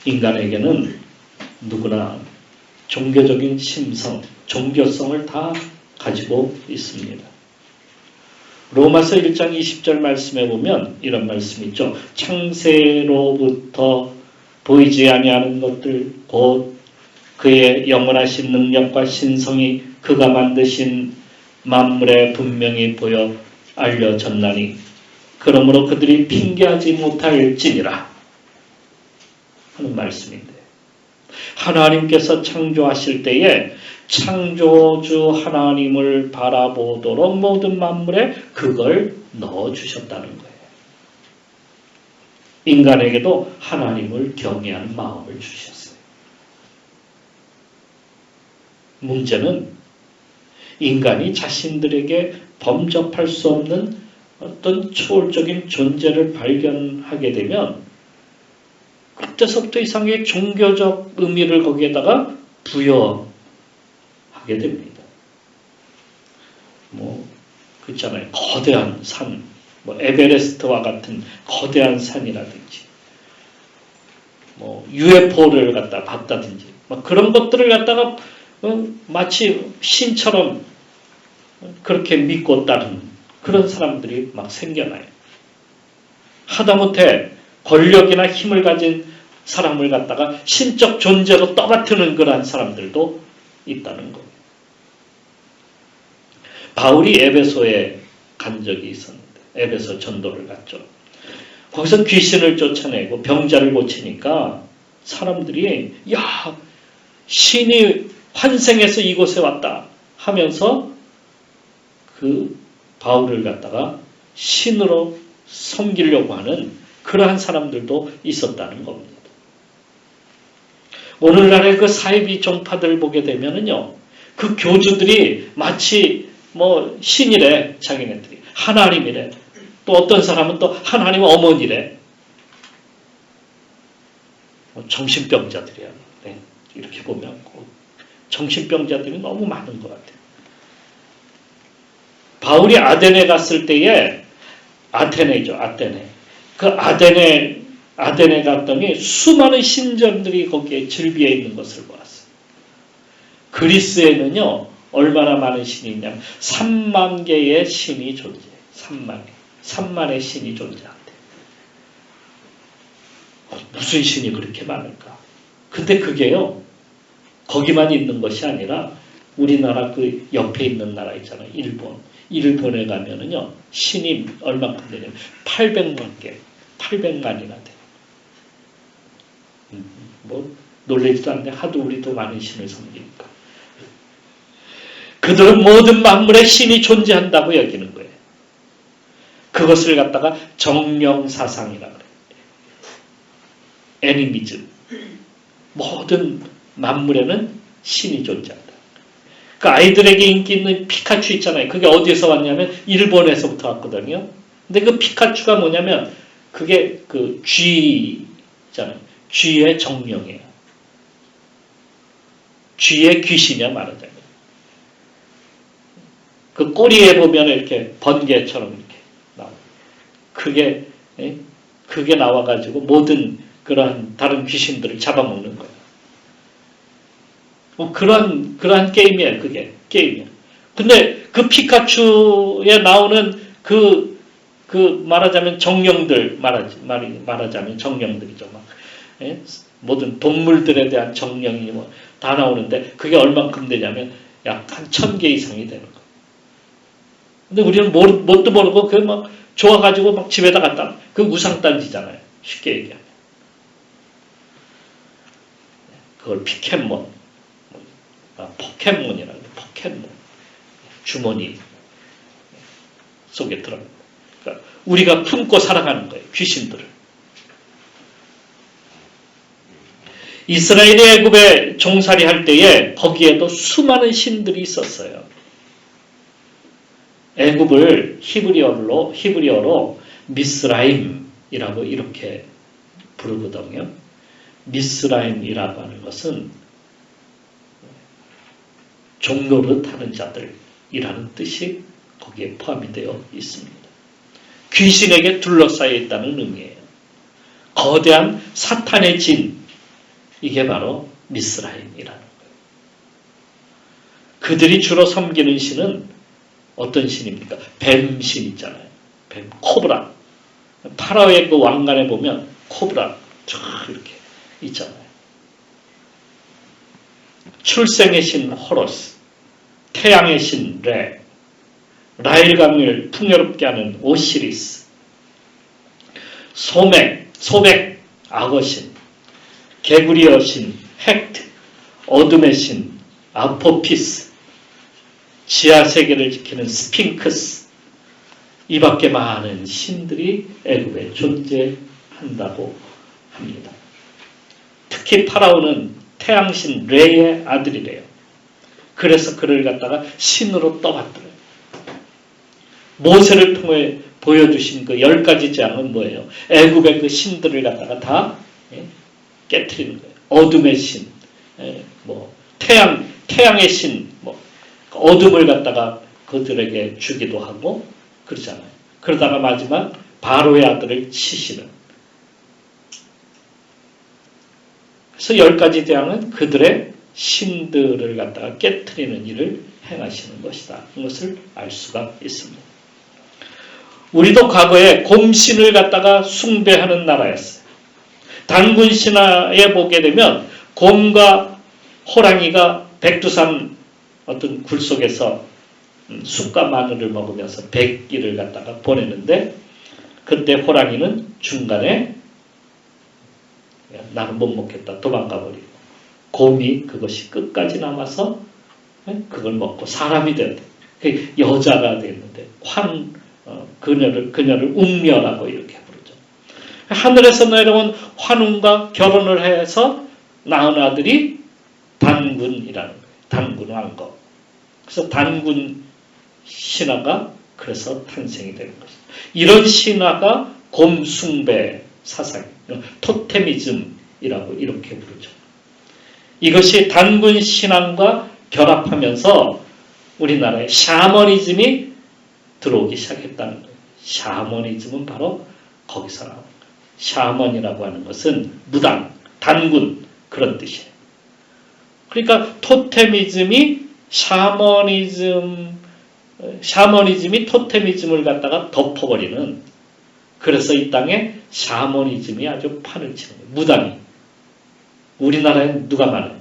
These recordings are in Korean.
인간에게는 누구나 종교적인 심성, 종교성을 다 가지고 있습니다. 로마서 1장 20절 말씀에 보면 이런 말씀이 있죠. 창세로부터 보이지 아니하는 것들 곧 그의 영원하신 능력과 신성이 그가 만드신 만물에 분명히 보여 알려졌나니 그러므로 그들이 핑계하지 못할지니라 하는 말씀인데, 하나님께서 창조하실 때에 창조주 하나님을 바라보도록 모든 만물에 그걸 넣어주셨다는 거예요. 인간에게도 하나님을 경외하는 마음을 주셨어요. 문제는 인간이 자신들에게 범접할 수 없는 어떤 초월적인 존재를 발견하게 되면 그때서부터 이상하게 종교적 의미를 거기에다가 부여하게 됩니다. 그렇잖아요. 거대한 산, 에베레스트와 같은 거대한 산이라든지, UFO를 갖다 봤다든지, 그런 것들을 갖다가 마치 신처럼 그렇게 믿고 따르는 그런 사람들이 막 생겨나요. 하다못해 권력이나 힘을 가진 사람을 갖다가 신적 존재로 떠받드는 그러한 사람들도 있다는 거예요. 바울이 에베소에 간 적이 있었는데, 에베소 전도를 갔죠. 거기서 귀신을 쫓아내고 병자를 고치니까 사람들이 야, 신이 환생해서 이곳에 왔다 하면서 그 바울을 갖다가 신으로 섬기려고 하는 그러한 사람들도 있었다는 겁니다. 오늘날의 그 사이비 종파들 보게 되면은요, 그 교주들이 마치 신이래, 자기네들이 하나님이래, 또 어떤 사람은 또 하나님 어머니래. 정신병자들이야. 네, 이렇게 보면 정신병자들이 너무 많은 것 같아요. 바울이 아테네 갔을 때에, 아테네죠, 아테네. 그 아테네 갔더니 수많은 신전들이 거기에 즐비해 있는 것을 보았어요. 그리스에는요, 얼마나 많은 신이 있냐면 3만 개의 신이 존재해요. 3만의 신이 존재한대. 무슨 신이 그렇게 많을까? 근데 그게요, 거기만 있는 것이 아니라 우리나라 그 옆에 있는 나라 있잖아요. 일본에 가면은요, 신이 얼마큼 되냐면 800만 개, 800만이나 돼요. 놀라지도 않네. 하도 우리도 많은 신을 섬기니까. 그들은 모든 만물에 신이 존재한다고 여기는 거예요. 그것을 갖다가 정령사상이라고 그래요. 애니미즘. 모든 만물에는 신이 존재한다. 그 아이들에게 인기 있는 피카츄 있잖아요. 그게 어디에서 왔냐면 일본에서부터 왔거든요. 근데 그 피카츄가 뭐냐면 그게 그 쥐잖아요. 쥐의 정령이에요. 쥐의 귀신이야, 말하자면. 그 꼬리에 보면 이렇게 번개처럼 이렇게 나와요. 그게 나와가지고 모든 그러한 다른 귀신들을 잡아먹는 거예요. 그러한 게임이에요, 그게. 게임이에요. 근데 그 피카츄에 나오는 말하자면 정령들, 말하자면 정령들이죠. 모든 동물들에 대한 정령이 다 나오는데 그게 얼만큼 되냐면 약 한 1000개 이상이 되는 거예요. 근데 우리는 뭣도 모르고 그 좋아가지고 막 집에다 갖다, 그 우상단지잖아요. 쉽게 얘기하면. 그걸 포켓몬이라고 해요. 포켓몬. 주머니 속에 들어갑니다. 그러니까 우리가 품고 살아가는 거예요. 귀신들을. 이스라엘이 애굽에 종살이 할 때에 거기에도 수많은 신들이 있었어요. 애굽을 히브리어로 미스라임이라고 이렇게 부르거든요. 미스라임이라고 하는 것은 종로를 타는 자들이라는 뜻이 거기에 포함이 되어 있습니다. 귀신에게 둘러싸여 있다는 의미예요. 거대한 사탄의 진, 이게 바로 미스라임이라는 거예요. 그들이 주로 섬기는 신은 어떤 신입니까? 뱀신 있잖아요. 뱀, 코브라. 파라오의 그 왕관에 보면 코브라 쭉 이렇게 있잖아요. 출생의 신 호로스, 태양의 신 레, 라일강을 풍요롭게 하는 오시리스, 소백, 악어신, 개구리 여신 헥트, 어둠의 신 아포피스, 지하세계를 지키는 스핑크스, 이 밖에 많은 신들이 애굽에 존재한다고 합니다. 특히 파라오는 태양신 레의 아들이래요. 그래서 그를 갖다가 신으로 떠받들어요. 모세를 통해 보여주신 그 10가지 재앙은 뭐예요? 애굽의 그 신들을 갖다가 다 깨트리는 거예요. 어둠의 신, 태양의 신, 어둠을 갖다가 그들에게 주기도 하고 그러잖아요. 그러다가 마지막 바로의 아들을 치시는. 그래서 10가지 재앙은 그들의 신들을 갖다가 깨트리는 일을 행하시는 것이다. 이것을 알 수가 있습니다. 우리도 과거에 곰신을 갖다가 숭배하는 나라였어요. 단군 신화에 보게 되면 곰과 호랑이가 백두산 어떤 굴 속에서 쑥과 마늘을 먹으면서 100일을 갖다가 보내는데 그때 호랑이는 중간에 나는 못 먹겠다 도망가 버리고 곰이 그것이 끝까지 남아서 그걸 먹고 사람이 되었다. 여자가 됐는데 그녀를 웅녀라고 이렇게 부르죠. 하늘에서 내려온 환웅과 결혼을 해서 낳은 아들이 단군이라는 거예요. 단군 왕거. 그래서 단군 신화가 그래서 탄생이 되는 것이죠. 이런 신화가 곰숭배 사상, 토테미즘이라고 이렇게 부르죠. 이것이 단군 신앙과 결합하면서 우리나라에 샤머니즘이 들어오기 시작했다는 거예요. 샤머니즘은 바로 거기서 나온 거예요. 샤먼이라고 하는 것은 무당, 단군 그런 뜻이에요. 그러니까 토테미즘이 샤머니즘이 토테미즘을 갖다가 덮어버리는, 그래서 이 땅에 샤머니즘이 아주 판을 치는 거예요. 무당이. 우리나라엔 누가 많아요?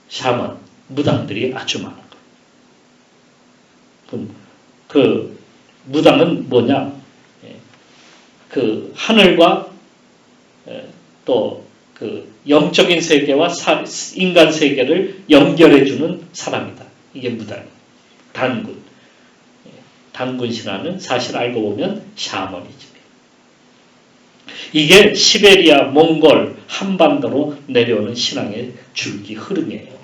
샤먼, 무당들이 아주 많은 거예요. 그럼 그 무당은 뭐냐? 그 하늘과 또 그 영적인 세계와 인간 세계를 연결해주는 사람이다. 이게 무당이에요. 단군. 단군 신화는 사실 알고 보면 샤머니즘이에요. 이게 시베리아, 몽골, 한반도로 내려오는 신앙의 줄기 흐름이에요.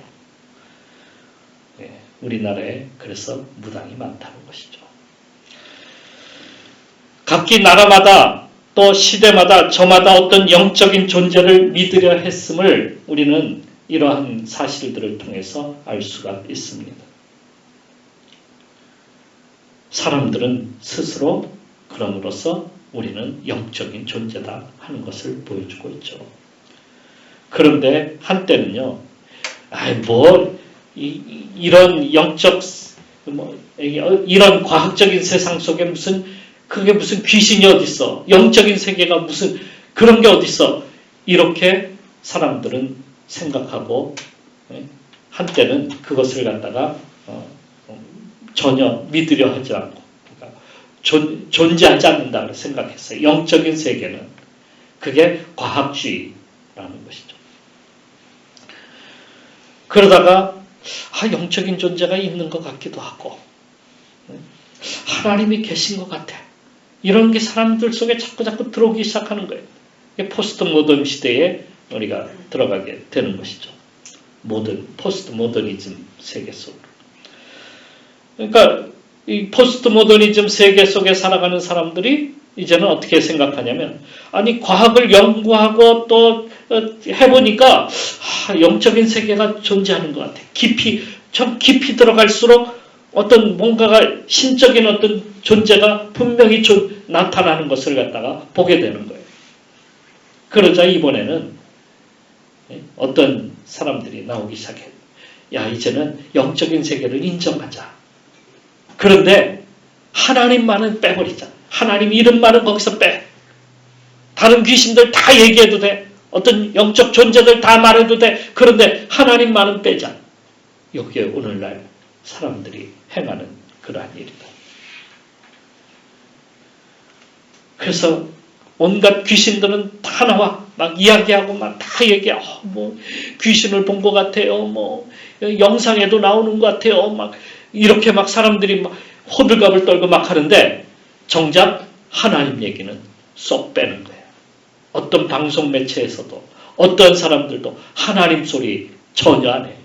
우리나라에 그래서 무당이 많다는 것이죠. 각기 나라마다 또 시대마다 저마다 어떤 영적인 존재를 믿으려 했음을 우리는 이러한 사실들을 통해서 알 수가 있습니다. 사람들은 스스로 그럼으로써 우리는 영적인 존재다 하는 것을 보여주고 있죠. 그런데 한때는요, 이런 영적, 이런 과학적인 세상 속에 그게 무슨 귀신이 어딨어? 영적인 세계가 무슨 그런 게 어딨어? 이렇게 사람들은 생각하고 한때는 그것을 갖다가 전혀 믿으려 하지 않고 그러니까 존재하지 않는다고 생각했어요. 영적인 세계는. 그게 과학주의라는 것이죠. 그러다가 영적인 존재가 있는 것 같기도 하고 하나님이 계신 것 같아. 이런 게 사람들 속에 자꾸 들어오기 시작하는 거예요. 포스트 모던 시대에 우리가 들어가게 되는 것이죠. 포스트 모더니즘 세계 속으로. 그러니까 이 포스트 모더니즘 세계 속에 살아가는 사람들이 이제는 어떻게 생각하냐면, 과학을 연구하고 또 해보니까 영적인 세계가 존재하는 것 같아. 좀 깊이 들어갈수록 어떤 뭔가가 신적인 어떤 존재가 분명히 나타나는 것을 갖다가 보게 되는 거예요. 그러자 이번에는 어떤 사람들이 나오기 시작해요. 야, 이제는 영적인 세계를 인정하자. 그런데 하나님만은 빼버리자. 하나님 이름만은 거기서 빼. 다른 귀신들 다 얘기해도 돼. 어떤 영적 존재들 다 말해도 돼. 그런데 하나님만은 빼자. 여기에 오늘날 사람들이 행하는 그러한 일이다. 그래서 온갖 귀신들은 다 나와. 막 이야기하고 막 다 얘기하고, 뭐, 귀신을 본 것 같아요. 뭐, 영상에도 나오는 것 같아요. 막, 이렇게 막 사람들이 막 호들갑을 떨고 막 하는데, 정작 하나님 얘기는 쏙 빼는 거예요. 어떤 방송 매체에서도, 어떤 사람들도 하나님 소리 전혀 안 해요.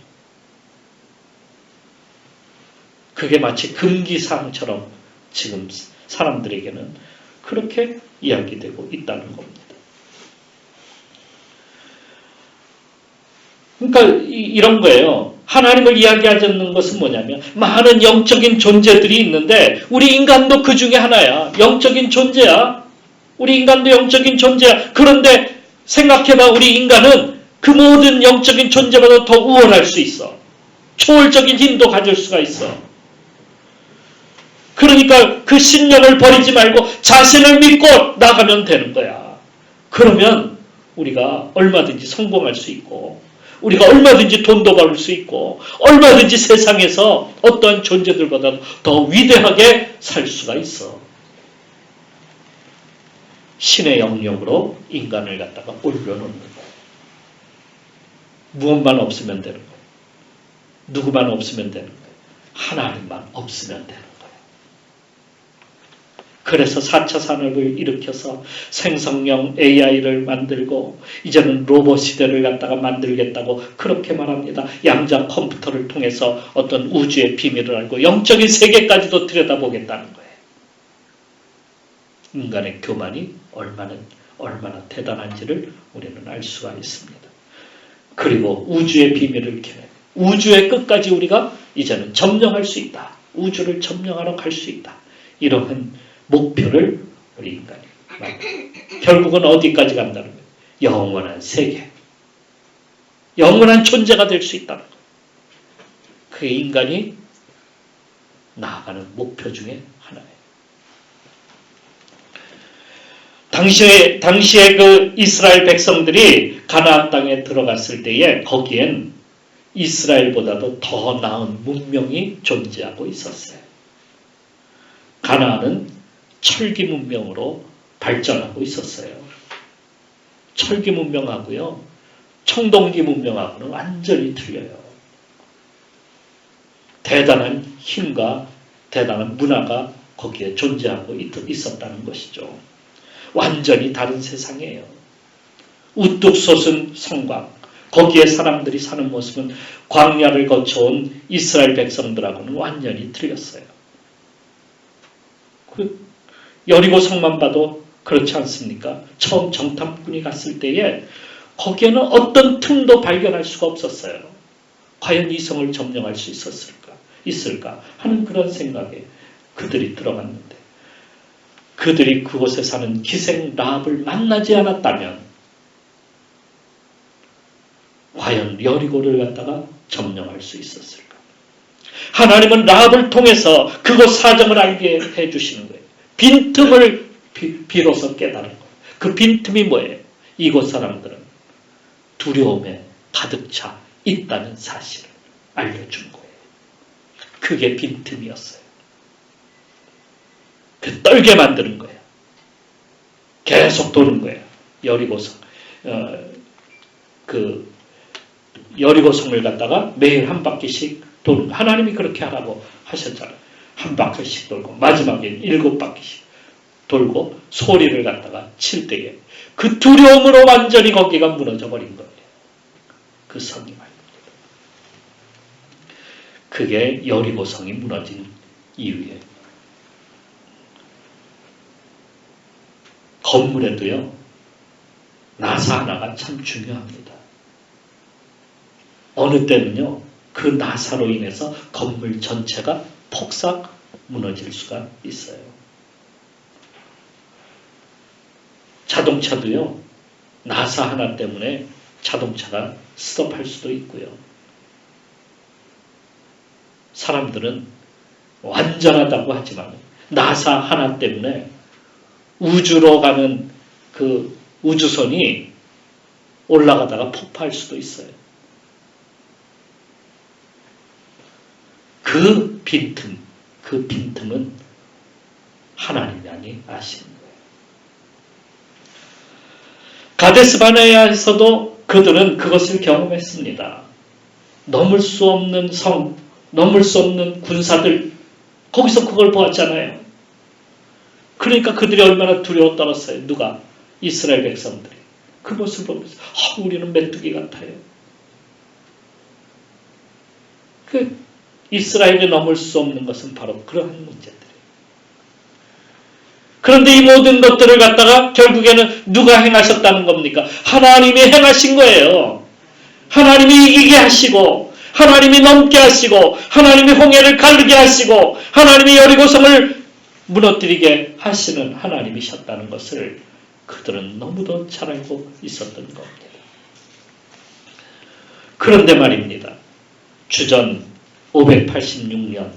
그게 마치 금기사항처럼 지금 사람들에게는 그렇게 이야기되고 있다는 겁니다. 그러니까 이런 거예요. 하나님을 이야기하지 않는 것은 뭐냐면 많은 영적인 존재들이 있는데 우리 인간도 그 중에 하나야. 영적인 존재야. 우리 인간도 영적인 존재야. 그런데 생각해봐. 우리 인간은 그 모든 영적인 존재보다 더 우월할 수 있어. 초월적인 힘도 가질 수가 있어. 그러니까 그 신념을 버리지 말고 자신을 믿고 나가면 되는 거야. 그러면 우리가 얼마든지 성공할 수 있고 우리가 얼마든지 돈도 벌 수 있고 얼마든지 세상에서 어떠한 존재들보다 더 위대하게 살 수가 있어. 신의 영역으로 인간을 갖다가 올려놓는 거야. 무엇만 없으면 되는 거야. 누구만 없으면 되는 거야. 하나님만 없으면 되는 거야. 그래서 4차 산업을 일으켜서 생성형 AI를 만들고 이제는 로봇 시대를 갖다가 만들겠다고 그렇게 말합니다. 양자 컴퓨터를 통해서 어떤 우주의 비밀을 알고 영적인 세계까지도 들여다보겠다는 거예요. 인간의 교만이 얼마나 대단한지를 우리는 알 수가 있습니다. 그리고 우주의 비밀을 캐내 우주의 끝까지 우리가 이제는 점령할 수 있다. 우주를 점령하러 갈 수 있다. 이러한 목표를 우리 인간이 결국은 어디까지 간다는 거예요? 영원한 세계. 영원한 존재가 될 수 있다는 거예요. 그게 인간이 나아가는 목표 중에 하나예요. 당시에 그 이스라엘 백성들이 가나안 땅에 들어갔을 때에 거기엔 이스라엘보다도 더 나은 문명이 존재하고 있었어요. 가나안은 철기 문명으로 발전하고 있었어요. 철기 문명하고요. 청동기 문명하고는 완전히 틀려요. 대단한 힘과 대단한 문화가 거기에 존재하고 있었다는 것이죠. 완전히 다른 세상이에요. 우뚝 솟은 성곽, 거기에 사람들이 사는 모습은 광야를 거쳐온 이스라엘 백성들하고는 완전히 틀렸어요. 여리고 성만 봐도 그렇지 않습니까? 처음 정탐꾼이 갔을 때에 거기에는 어떤 틈도 발견할 수가 없었어요. 과연 이 성을 점령할 수 있을까 하는 그런 생각에 그들이 들어갔는데 그들이 그곳에 사는 기생 라합을 만나지 않았다면 과연 여리고를 갖다가 점령할 수 있었을까? 하나님은 라합을 통해서 그곳 사정을 알게 해주시는 거예요. 빈틈을 비로소 깨달은 거예요. 그 빈틈이 뭐예요? 이곳 사람들은 두려움에 가득 차 있다는 사실을 알려준 거예요. 그게 빈틈이었어요. 그 떨게 만드는 거예요. 계속 도는 거예요. 여리고성. 그 여리고성을 갖다가 매일 한 바퀴씩 도는, 하나님이 그렇게 하라고 하셨잖아요. 한 바퀴씩 돌고 마지막에 7바퀴씩 돌고 소리를 갖다가 칠 때에 그 두려움으로 완전히 거기가 무너져 버린 거예요. 그 성이 말입니다. 그게 여리고성이 무너진 이유예요. 건물에도요, 나사 하나가 참 중요합니다. 어느 때는요, 그 나사로 인해서 건물 전체가 폭삭 무너질 수가 있어요. 자동차도요, 나사 하나 때문에 자동차가 스톱할 수도 있고요. 사람들은 완전하다고 하지만 나사 하나 때문에 우주로 가는 그 우주선이 올라가다가 폭파할 수도 있어요. 그 빈틈은 하나님이 아시는 거예요. 가데스바네아에서도 그들은 그것을 경험했습니다. 넘을 수 없는 성, 넘을 수 없는 군사들, 거기서 그걸 보았잖아요. 그러니까 그들이 얼마나 두려워 떨었어요. 누가? 이스라엘 백성들이. 그 모습을 보면서 우리는 메뚜기 같아요. 그 이스라엘이 넘을 수 없는 것은 바로 그러한 문제들이에요. 그런데 이 모든 것들을 갖다가 결국에는 누가 행하셨다는 겁니까? 하나님이 행하신 거예요. 하나님이 이기게 하시고 하나님이 넘게 하시고 하나님이 홍해를 가르게 하시고 하나님이 여리고성을 무너뜨리게 하시는 하나님이셨다는 것을 그들은 너무도 잘 알고 있었던 겁니다. 그런데 말입니다. 주전 586년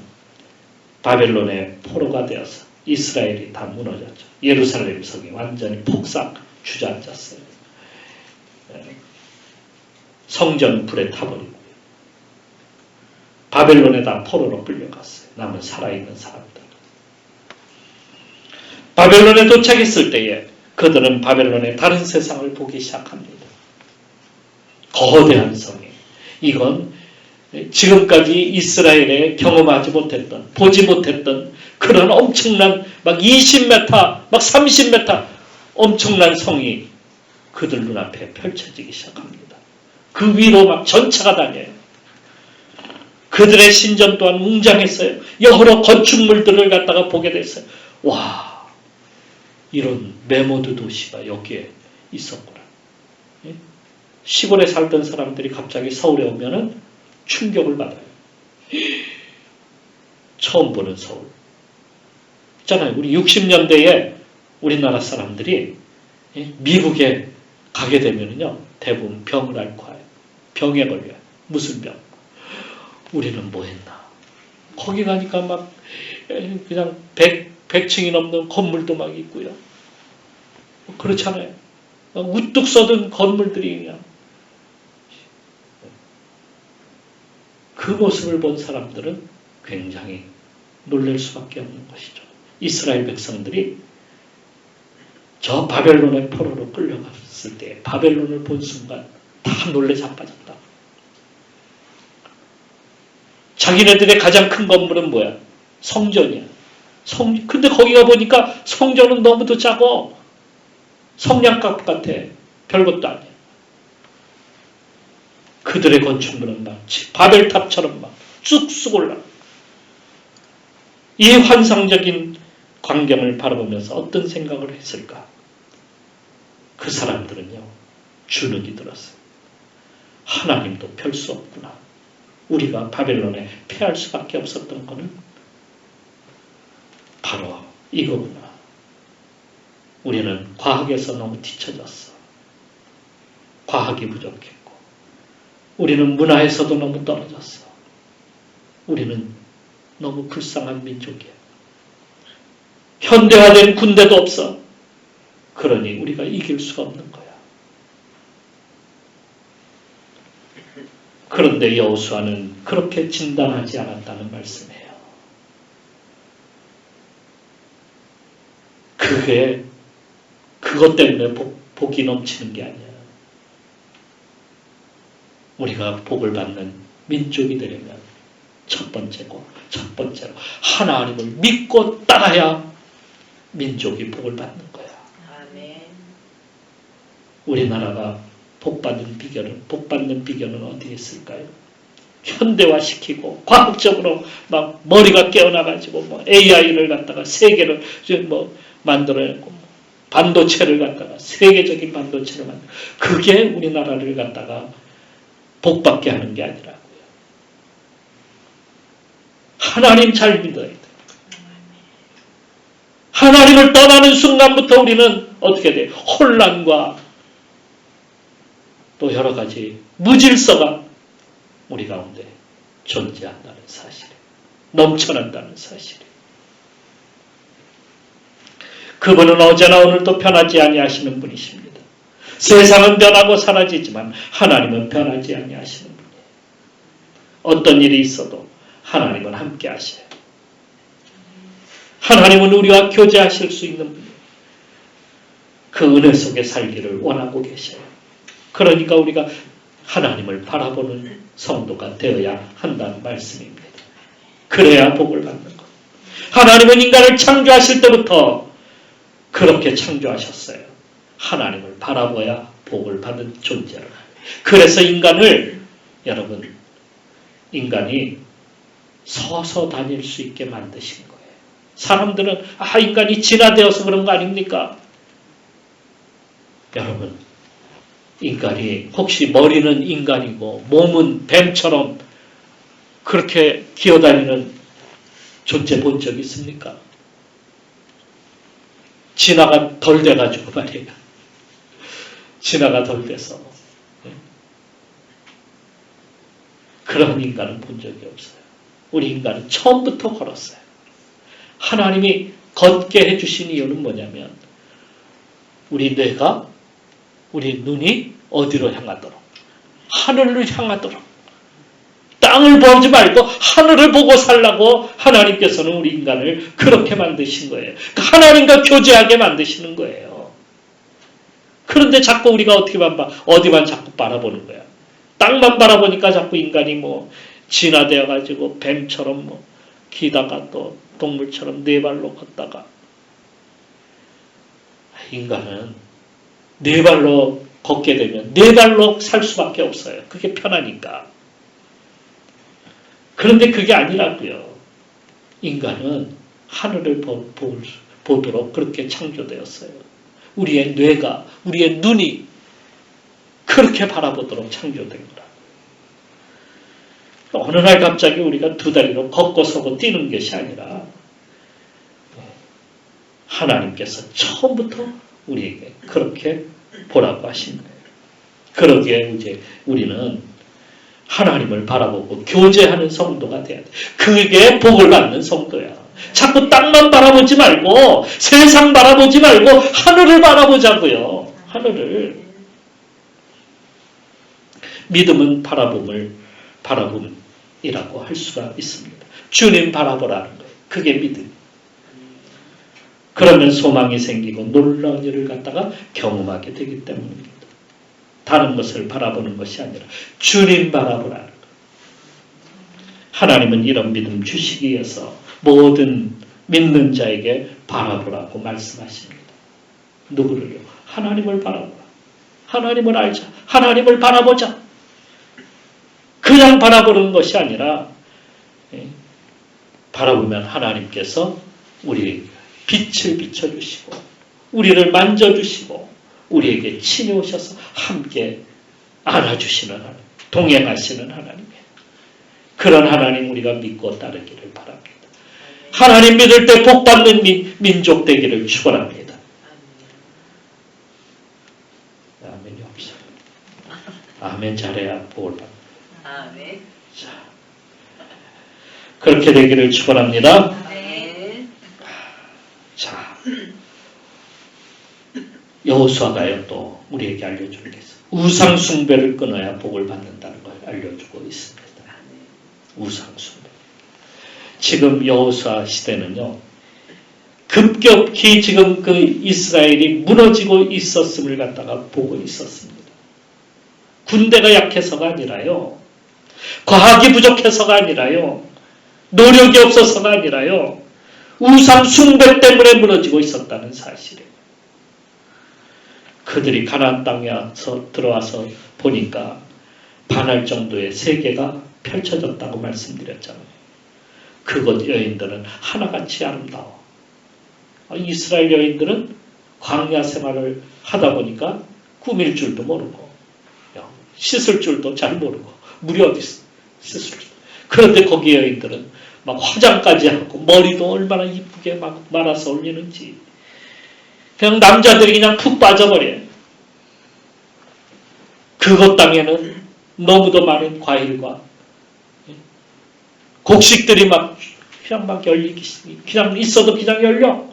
바벨론의 포로가 되어서 이스라엘이 다 무너졌죠. 예루살렘 성이 완전히 폭삭 주저앉았어요. 성전 불에 타버리고 바벨론에 다 포로로 끌려갔어요. 남은 살아있는 사람들. 바벨론에 도착했을 때에 그들은 바벨론의 다른 세상을 보기 시작합니다. 거대한 성이. 이건 지금까지 이스라엘에 경험하지 못했던, 보지 못했던 그런 엄청난 막 20m, 막 30m 엄청난 성이 그들 눈앞에 펼쳐지기 시작합니다. 그 위로 막 전차가 다녀요. 그들의 신전 또한 웅장했어요. 여러 건축물들을 갖다가 보게 됐어요. 와, 이런 메모드 도시가 여기에 있었구나. 시골에 살던 사람들이 갑자기 서울에 오면은 충격을 받아요. 처음 보는 서울. 있잖아요. 우리 60년대에 우리나라 사람들이 미국에 가게 되면요 대부분 병을 앓고 와요. 병에 걸려요. 무슨 병? 우리는 뭐 했나? 거기 가니까 막 그냥 100층이 넘는 건물도 막 있고요. 그렇잖아요. 우뚝 서든 건물들이 그냥 그 모습을 본 사람들은 굉장히 놀랄 수밖에 없는 것이죠. 이스라엘 백성들이 저 바벨론의 포로로 끌려갔을 때 바벨론을 본 순간 다 놀래 자빠졌다. 자기네들의 가장 큰 건물은 뭐야? 성전이야. 근데 거기가 보니까 성전은 너무도 작어. 성냥갑 같아. 별것도 아니야. 그들의 건축물은 마치 바벨탑처럼 막 쑥쑥 올라. 이 환상적인 광경을 바라보면서 어떤 생각을 했을까? 그 사람들은요, 주눅이 들었어요. 하나님도 별 수 없구나. 우리가 바벨론에 패할 수밖에 없었던 것은 바로 이거구나. 우리는 과학에서 너무 뒤처졌어. 과학이 부족했고 우리는 문화에서도 너무 떨어졌어. 우리는 너무 불쌍한 민족이야. 현대화된 군대도 없어. 그러니 우리가 이길 수가 없는 거야. 그런데 여호수아는 그렇게 진단하지 않았다는 말씀이에요. 그게 그것 때문에 복이 넘치는 게 아니야. 우리가 복을 받는 민족이 되려면 첫 번째로 하나님을 믿고 따라야 민족이 복을 받는 거야. 아멘. 우리나라가 복 받는 비결은 어디에 있을까요? 현대화시키고 과학적으로 막 머리가 깨어나가지고 뭐 AI를 갖다가 세계를 뭐 만들어냈고 반도체를 갖다가 세계적인 반도체를 만들. 그게 우리나라를 갖다가 복받게 하는 게 아니라고요. 하나님 잘 믿어야 돼. 하나님을 떠나는 순간부터 우리는 어떻게 돼? 혼란과 또 여러 가지 무질서가 우리 가운데 존재한다는 사실, 넘쳐난다는 사실. 그분은 어제나 오늘도 변하지 아니하시는 분이십니다. 세상은 변하고 사라지지만 하나님은 변하지 아니하시는 분이에요. 어떤 일이 있어도 하나님은 함께 하셔요. 하나님은 우리와 교제하실 수 있는 분이에요. 그 은혜 속에 살기를 원하고 계셔요. 그러니까 우리가 하나님을 바라보는 성도가 되어야 한다는 말씀입니다. 그래야 복을 받는 것. 하나님은 인간을 창조하실 때부터 그렇게 창조하셨어요. 하나님을 바라봐야 복을 받은 존재를. 그래서 인간을, 여러분, 인간이 서서 다닐 수 있게 만드신 거예요. 사람들은 인간이 진화되어서 그런 거 아닙니까? 여러분, 인간이 혹시 머리는 인간이고 몸은 뱀처럼 그렇게 기어다니는 존재 본 적 있습니까? 진화가 덜 돼가지고 말이에요. 진화가 덜 돼서 그런 인간은 본 적이 없어요. 우리 인간은 처음부터 걸었어요. 하나님이 걷게 해주신 이유는 뭐냐면 우리 뇌가, 우리 눈이 어디로 향하도록? 하늘을 향하도록. 땅을 보지 말고 하늘을 보고 살라고 하나님께서는 우리 인간을 그렇게 만드신 거예요. 하나님과 교제하게 만드시는 거예요. 그런데 자꾸 우리가 어디만 자꾸 바라보는 거야. 땅만 바라보니까 자꾸 인간이 진화되어 가지고 뱀처럼 기다가 또 동물처럼 네 발로 걷다가, 인간은 네 발로 걷게 되면 네 발로 살 수밖에 없어요. 그게 편하니까. 그런데 그게 아니라고요. 인간은 하늘을 보도록 그렇게 창조되었어요. 우리의 뇌가, 우리의 눈이 그렇게 바라보도록 창조된 거라. 어느 날 갑자기 우리가 두 다리로 걷고 서고 뛰는 것이 아니라 하나님께서 처음부터 우리에게 그렇게 보라고 하신 거예요. 그러기에 이제 우리는 하나님을 바라보고 교제하는 성도가 돼야 돼. 그게 복을 받는 성도야. 자꾸 땅만 바라보지 말고 세상 바라보지 말고 하늘을 바라보자고요. 하늘을. 믿음은 바라봄이라고 할 수가 있습니다. 주님 바라보라는 거예요. 그게 믿음. 그러면 소망이 생기고 놀라운 일을 갖다가 경험하게 되기 때문입니다. 다른 것을 바라보는 것이 아니라 주님 바라보라는 것. 하나님은 이런 믿음 주시기 위해서 모든 믿는 자에게 바라보라고 말씀하십니다. 누구를요? 하나님을 바라보라. 하나님을 알자. 하나님을 바라보자. 그냥 바라보는 것이 아니라 바라보면 하나님께서 우리에게 빛을 비춰주시고 우리를 만져주시고 우리에게 친히 오셔서 함께 안아주시는 하나님, 동행하시는 하나님이에요. 그런 하나님 우리가 믿고 따르기를 바랍니다. 하나님 믿을 때 복받는 민족 되기를 축원합니다. 아멘이 없어요. 아멘 잘해야 복을 받는. 아멘. 자, 그렇게 되기를 축원합니다. 아멘. 자, 여호수아가요 또 우리에게 알려주는 게 있어요. 우상 숭배를 끊어야 복을 받는다는 걸 알려주고 있습니다. 우상 숭배. 지금 여호수아 시대는요, 급격히 지금 그 이스라엘이 무너지고 있었음을 갖다가 보고 있었습니다. 군대가 약해서가 아니라요, 과학이 부족해서가 아니라요, 노력이 없어서가 아니라요, 우상 숭배 때문에 무너지고 있었다는 사실이에요. 그들이 가나안 땅에 들어와서 보니까 반할 정도의 세계가 펼쳐졌다고 말씀드렸잖아요. 그곳 여인들은 하나같이 아름다워. 이스라엘 여인들은 광야 생활을 하다 보니까 꾸밀 줄도 모르고 씻을 줄도 잘 모르고 물이 어디 있어 씻을 줄. 그런데 거기 여인들은 막 화장까지 하고 머리도 얼마나 이쁘게 막 말아서 올리는지 그냥 남자들이 그냥 푹 빠져버려요. 그곳 땅에는 너무도 많은 과일과 곡식들이 그냥 막 열리기, 그냥 있어도 그냥 열려.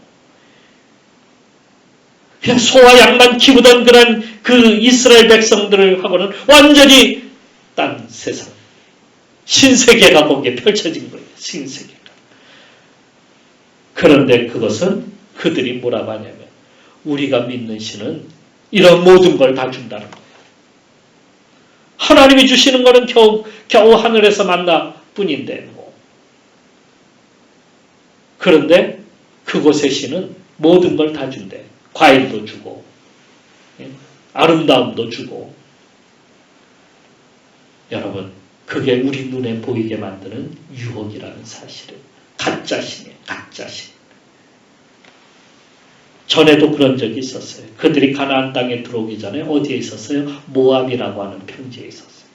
그냥 소와 양만 키우던 그런 그 이스라엘 백성들을 하고는 완전히 딴 세상, 신세계가 거기에 펼쳐진 거예요. 신세계가. 그런데 그것은 그들이 뭐라고 하냐면 우리가 믿는 신은 이런 모든 걸 다 준다는 거예요. 하나님이 주시는 거는 겨우 하늘에서 만나 뿐인데 뭐. 그런데 그곳의 신은 모든 걸 다 준대. 과일도 주고 아름다움도 주고. 여러분, 그게 우리 눈에 보이게 만드는 유혹이라는 사실은 가짜 신이에요. 가짜 신. 전에도 그런 적이 있었어요. 그들이 가나안 땅에 들어오기 전에 어디에 있었어요? 모압이라고 하는 평지에 있었어요.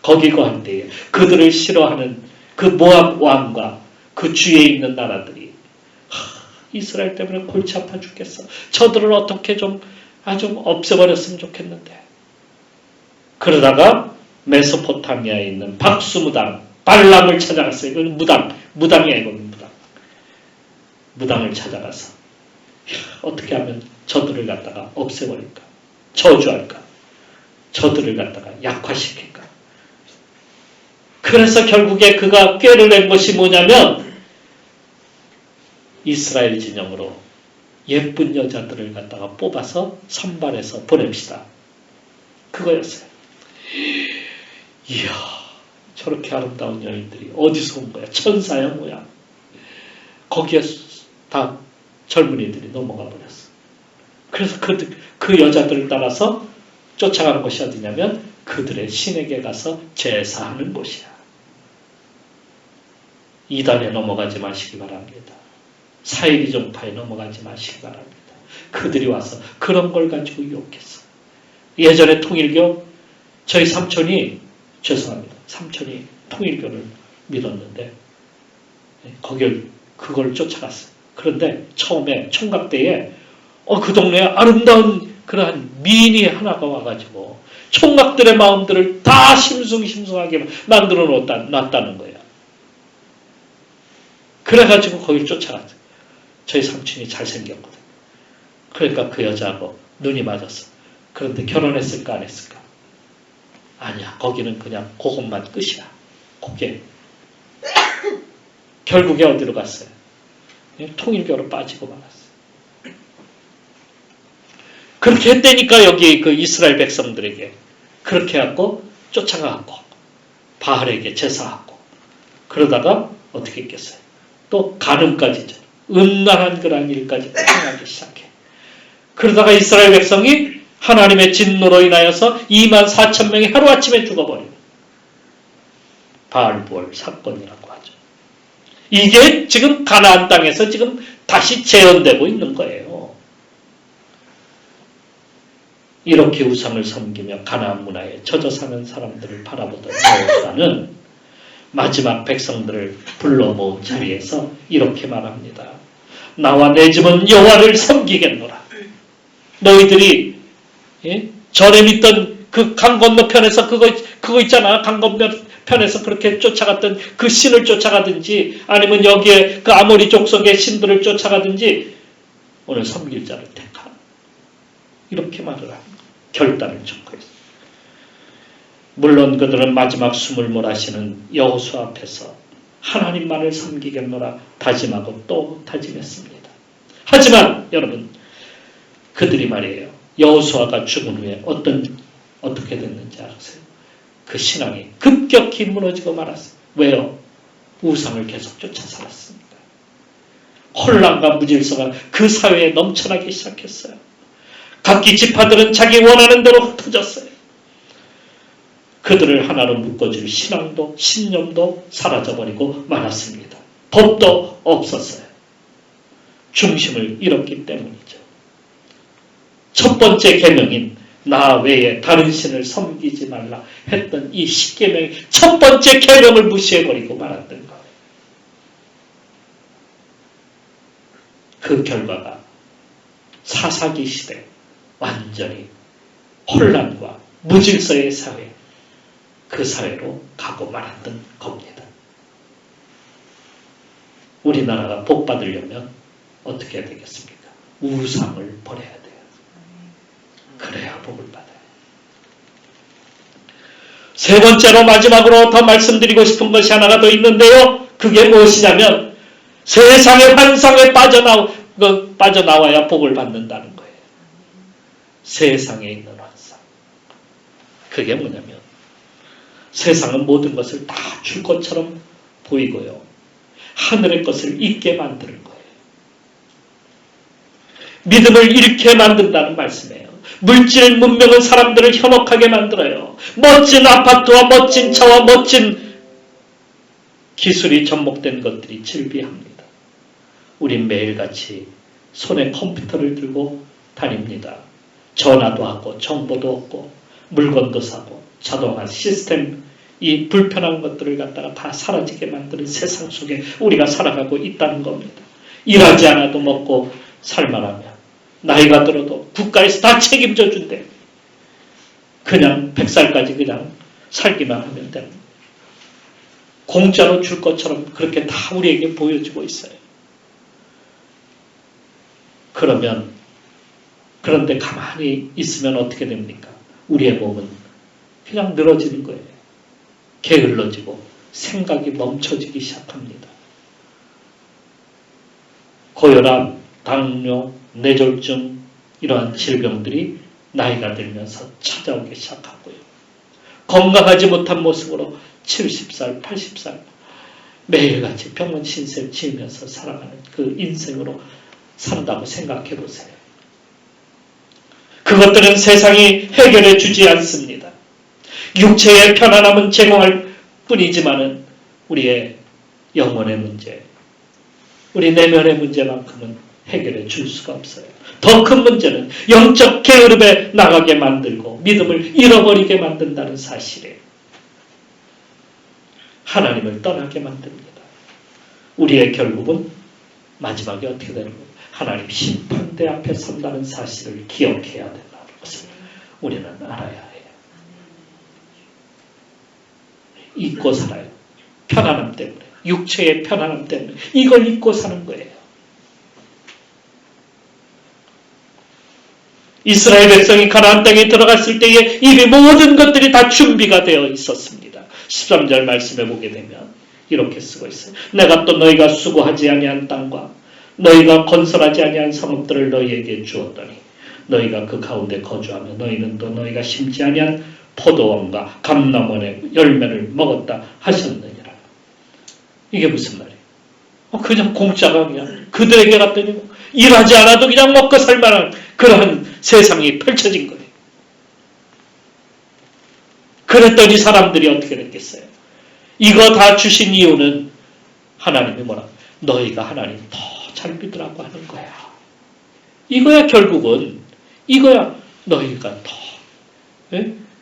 거기 거할 때에 그들을 싫어하는 그 모압 왕과 그 주위에 있는 나라들이 이스라엘 때문에 골치 아파 죽겠어. 저들을 어떻게 좀 없애버렸으면 좋겠는데. 그러다가 메소포타미아에 있는 박수무당 발람을 찾아갔어요. 이건 무당이에요. 이건 무당을 찾아가서 어떻게 하면 저들을 갖다가 없애버릴까? 저주할까? 저들을 갖다가 약화시킬까? 그래서 결국에 그가 꾀를 낸 것이 뭐냐면 이스라엘 진영으로 예쁜 여자들을 갖다가 뽑아서 선발해서 보냅시다. 그거였어요. 이야, 저렇게 아름다운 여인들이 어디서 온 거야? 천사야 뭐야? 거기에 다 젊은이들이 넘어가 버렸어. 그래서 그 여자들을 따라서 쫓아가는 곳이 어디냐면 그들의 신에게 가서 제사하는 곳이야. 이단에 넘어가지 마시기 바랍니다. 사이비종파에 넘어가지 마시기 바랍니다. 그들이 와서 그런 걸 가지고 유혹했어. 예전에 통일교 저희 삼촌이 통일교를 믿었는데 그걸 쫓아갔어요. 그런데 처음에 총각대에 그 동네에 아름다운 그러한 미인이 하나가 와가지고 총각들의 마음들을 다 심숭심숭하게 만들어 놨다는 거예요. 그래가지고 거기를 쫓아갔어요. 저희 삼촌이 잘생겼거든. 그러니까 그 여자하고 눈이 맞았어. 그런데 결혼했을까 안 했을까? 아니야. 거기는 그냥 그것만 끝이야. 그게 결국에 어디로 갔어요? 통일교로 빠지고 말았어요. 그렇게 했다니까 여기 그 이스라엘 백성들에게 그렇게 해갖고 쫓아가갖고 바알에게 제사하고 그러다가 어떻게 했겠어요? 또 간음까지 음란한 그런 일까지 행하기 시작해. 그러다가 이스라엘 백성이 하나님의 진노로 인하여서 24,000명이 하루아침에 죽어버려요. 바알부얼 사건이라고 하죠. 이게 지금 가나안 땅에서 지금 다시 재현되고 있는 거예요. 이렇게 우상을 섬기며 가나안 문화에 젖어 사는 사람들을 바라보던 여호수아는 마지막 백성들을 불러 모은 자리에서 이렇게 말합니다. 나와 내 집은 여호와를 섬기겠노라. 너희들이 전에 믿던 그 강 건너편에서 그거 있잖아. 강 건너편에서 그렇게 쫓아갔던 그 신을 쫓아가든지 아니면 여기에 그 아모리 족속의 신들을 쫓아가든지 오늘 섬길 자를 택하라. 이렇게 말을 합니다. 결단을 촉구했습니다. 물론 그들은 마지막 숨을 몰아쉬는 여호수아 앞에서 하나님만을 섬기겠노라 다짐하고 또 다짐했습니다. 하지만 여러분 그들이 말이에요. 여호수아가 죽은 후에 어떻게 됐는지 아세요? 그 신앙이 급격히 무너지고 말았어요. 왜요? 우상을 계속 쫓아 살았습니다. 혼란과 무질서가 그 사회에 넘쳐나기 시작했어요. 각기 지파들은 자기 원하는 대로 흩어졌어요. 그들을 하나로 묶어줄 신앙도 신념도 사라져버리고 말았습니다. 법도 없었어요. 중심을 잃었기 때문이죠. 첫 번째 계명인 나 외에 다른 신을 섬기지 말라 했던 이 10계명의 첫 번째 계명을 무시해버리고 말았던 거예요. 그 결과가 사사기 시대 완전히 혼란과 무질서의 사회, 그 사회로 가고 말았던 겁니다. 우리나라가 복 받으려면 어떻게 해야 되겠습니까? 우상을 버려야 돼요. 그래야 복을 받아요. 세 번째로 마지막으로 더 말씀드리고 싶은 것이 하나가 더 있는데요. 그게 무엇이냐면 세상의 환상에 빠져나와야 복을 받는다는 거예요. 세상에 있는 환상. 그게 뭐냐면 세상은 모든 것을 다 줄 것처럼 보이고요. 하늘의 것을 잊게 만드는 거예요. 믿음을 잃게 만든다는 말씀이에요. 물질 문명은 사람들을 현혹하게 만들어요. 멋진 아파트와 멋진 차와 멋진 기술이 접목된 것들이 즐비합니다. 우린 매일같이 손에 컴퓨터를 들고 다닙니다. 전화도 하고 정보도 얻고 물건도 사고 자동화 시스템 이 불편한 것들을 갖다가 다 사라지게 만드는 세상 속에 우리가 살아가고 있다는 겁니다. 일하지 않아도 먹고 살만하면 나이가 들어도 국가에서 다 책임져 준대. 그냥 100살까지 그냥 살기만 하면 됩니다. 공짜로 줄 것처럼 그렇게 다 우리에게 보여지고 있어요. 그런데 가만히 있으면 어떻게 됩니까? 우리의 몸은 그냥 늘어지는 거예요. 게을러지고 생각이 멈춰지기 시작합니다. 고혈압, 당뇨, 뇌졸중 이러한 질병들이 나이가 들면서 찾아오기 시작하고요. 건강하지 못한 모습으로 70살, 80살 매일같이 병원 신세 지으면서 살아가는 그 인생으로 산다고 생각해 보세요. 그것들은 세상이 해결해 주지 않습니다. 육체의 편안함은 제공할 뿐이지만은 우리의 영혼의 문제, 우리 내면의 문제만큼은 해결해 줄 수가 없어요. 더 큰 문제는 영적 게으름에 나가게 만들고 믿음을 잃어버리게 만든다는 사실이에요. 하나님을 떠나게 만듭니다. 우리의 결국은 마지막에 어떻게 되는 거예요? 하나님 심판대 앞에 선다는 사실을 기억해야 된다는 것을 우리는 알아야 해요. 잊고 살아요. 편안함 때문에. 육체의 편안함 때문에. 이걸 잊고 사는 거예요. 이스라엘 백성이 가나안 땅에 들어갔을 때에 이미 모든 것들이 다 준비가 되어 있었습니다. 13절 말씀해 보게 되면 이렇게 쓰고 있어요. 내가 또 너희가 수고하지 아니한 땅과 너희가 건설하지 아니한 성읍들을 너희에게 주었더니 너희가 그 가운데 거주하며 너희는 또 너희가 심지 아니한 포도원과 감람원의 열매를 먹었다 하셨느니라. 이게 무슨 말이에요? 그냥 공짜가 그냥 그들에게 갔더니 일하지 않아도 그냥 먹고 살만한 그러한 세상이 펼쳐진 거예요. 그랬더니 사람들이 어떻게 됐겠어요? 이거 다 주신 이유는 하나님이 뭐라? 너희가 하나님 더 잘 믿으라고 하는 거야. 이거야 결국은. 이거야 너희가 더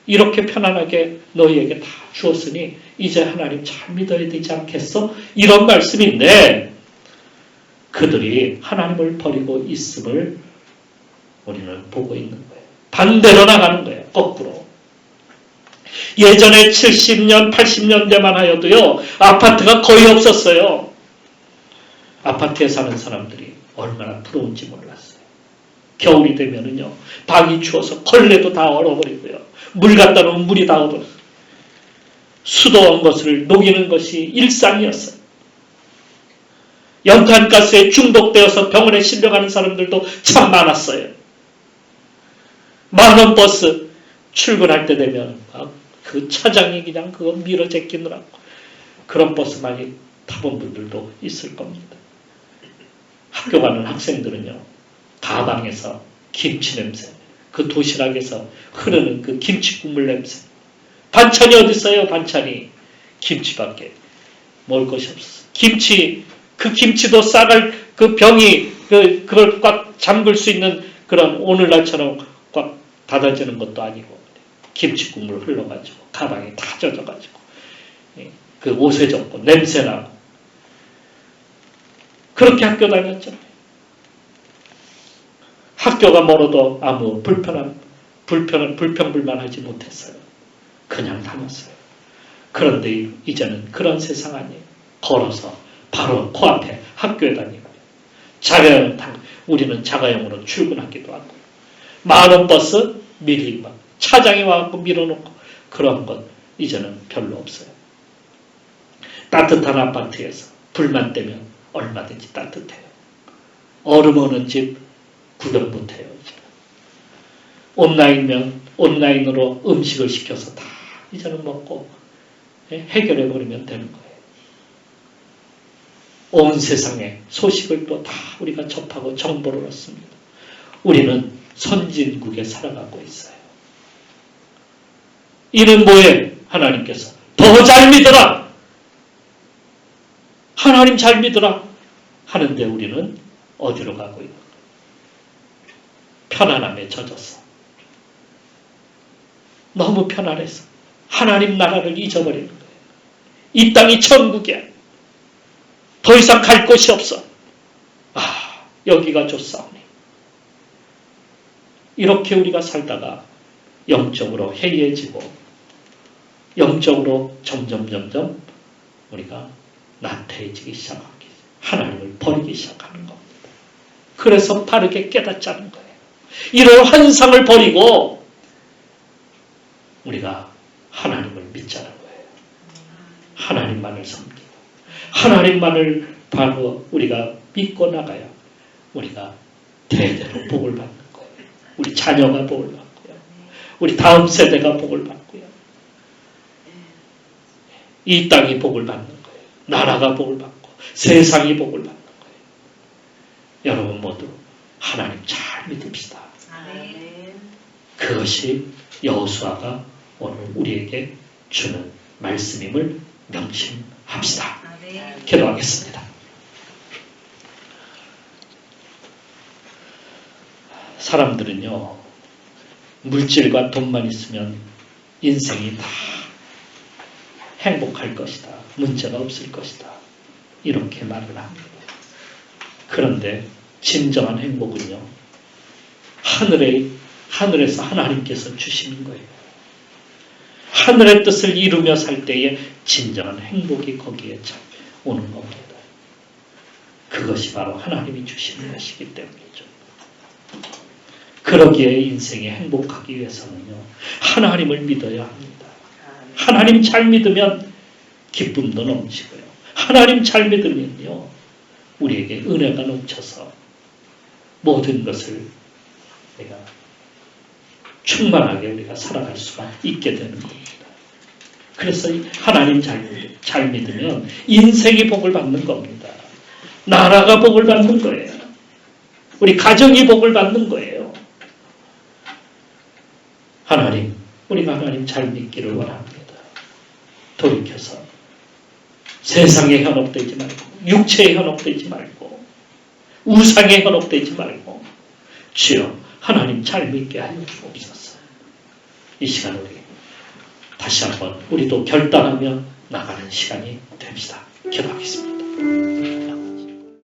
이렇게 편안하게 너희에게 다 주었으니 이제 하나님 잘 믿어야 되지 않겠어? 이런 말씀인데 그들이 하나님을 버리고 있음을 우리는 보고 있는 거예요. 반대로 나가는 거예요. 거꾸로. 예전에 70년, 80년대만 하여도요. 아파트가 거의 없었어요. 아파트에 사는 사람들이 얼마나 부러운지 몰랐어요. 겨울이 되면은요. 방이 추워서 걸레도 다 얼어버리고요. 물 갖다 놓으면 물이 다 얼어버려요. 수도원 것을 녹이는 것이 일상이었어요. 연탄가스에 중독되어서 병원에 실려가는 사람들도 참 많았어요. 만원 버스 출근할 때 되면 그 차장이 그냥 그거 밀어 제끼느라고 그런 버스 많이 타본 분들도 있을 겁니다. 학교 가는 학생들은요. 가방에서 김치 냄새, 그 도시락에서 흐르는 그 김치 국물 냄새. 반찬이 어디 있어요? 반찬이 김치밖에 먹을 것이 없었어요. 그 김치도 싸갈 그 병이 그걸 꽉 잠글 수 있는 그런 오늘날처럼 꽉 닫아지는 것도 아니고 김치 국물 흘러가지고 가방에 다 젖어가지고 그 옷에 젖고 냄새나고 그렇게 학교 다녔잖아요. 학교가 멀어도 아무 불편함 불평불만하지 못했어요. 그냥 다녔어요. 그런데 이제는 그런 세상 아니에요. 걸어서 바로 코앞에 학교에 다니고 우리는 자가용으로 출근하기도 하고 많은 버스 미리 막 차장이 와서 밀어놓고 그런 것 이제는 별로 없어요. 따뜻한 아파트에서 불만 때면 얼마든지 따뜻해요. 얼음 오는 집 구경 못해요. 온라인으로 음식을 시켜서 다 이제는 먹고 해결해버리면 되는 거예요. 온 세상의 소식을 또 다 우리가 접하고 정보를 얻습니다. 우리는 선진국에 살아가고 있어요. 이는 뭐예요? 하나님께서 더 잘 믿어라. 하나님 잘 믿어라. 하는데 우리는 어디로 가고 있는 거예요? 편안함에 젖었어. 너무 편안해서 하나님 나라를 잊어버리는 거예요. 이 땅이 천국이야. 더 이상 갈 곳이 없어. 여기가 좋사오니. 이렇게 우리가 살다가 영적으로 해이해지고 영적으로 점점 우리가 나태해지기 시작하기, 하나님을 버리기 시작하는 겁니다. 그래서 바르게 깨닫자는 거예요. 이런 환상을 버리고 우리가 하나님을 믿자는 거예요. 하나님만을 섬기고 하나님만을 바로 우리가 믿고 나가야 우리가 대대로 복을 받는 거예요. 우리 자녀가 복을 받고요. 우리 다음 세대가 복을 받고요. 이 땅이 복을 받는 거예요. 나라가 복을 받고 세상이 복을 받는 거예요. 여러분 모두 하나님 잘 믿읍시다. 그것이 여호수아가 오늘 우리에게 주는 말씀임을 명심합시다. 기도하겠습니다. 사람들은요, 물질과 돈만 있으면 인생이 다 행복할 것이다. 문제가 없을 것이다. 이렇게 말을 합니다. 그런데 진정한 행복은요, 하늘에서 하나님께서 주시는 거예요. 하늘의 뜻을 이루며 살 때에 진정한 행복이 거기에 오는 겁니다. 그것이 바로 하나님이 주시는 것이기 때문이죠. 그러기에 인생에 행복하기 위해서는요, 하나님을 믿어야 합니다. 하나님 잘 믿으면 기쁨도 넘치고요. 하나님 잘 믿으면요, 우리에게 은혜가 넘쳐서 모든 것을 내가 충만하게 우리가 살아갈 수가 있게 되는 겁니다. 그래서 하나님 잘 믿으면 인생이 복을 받는 겁니다. 나라가 복을 받는 거예요. 우리 가정이 복을 받는 거예요. 우리가 하나님 잘 믿기를 원합니다. 돌이켜서 세상에 현혹되지 말고, 육체에 현혹되지 말고, 우상에 현혹되지 말고, 주여 하나님 잘 믿게 하여 주옵소서. 이 시간 우리 다시 한번 우리도 결단하며 나가는 시간이 됩시다. 기도하겠습니다.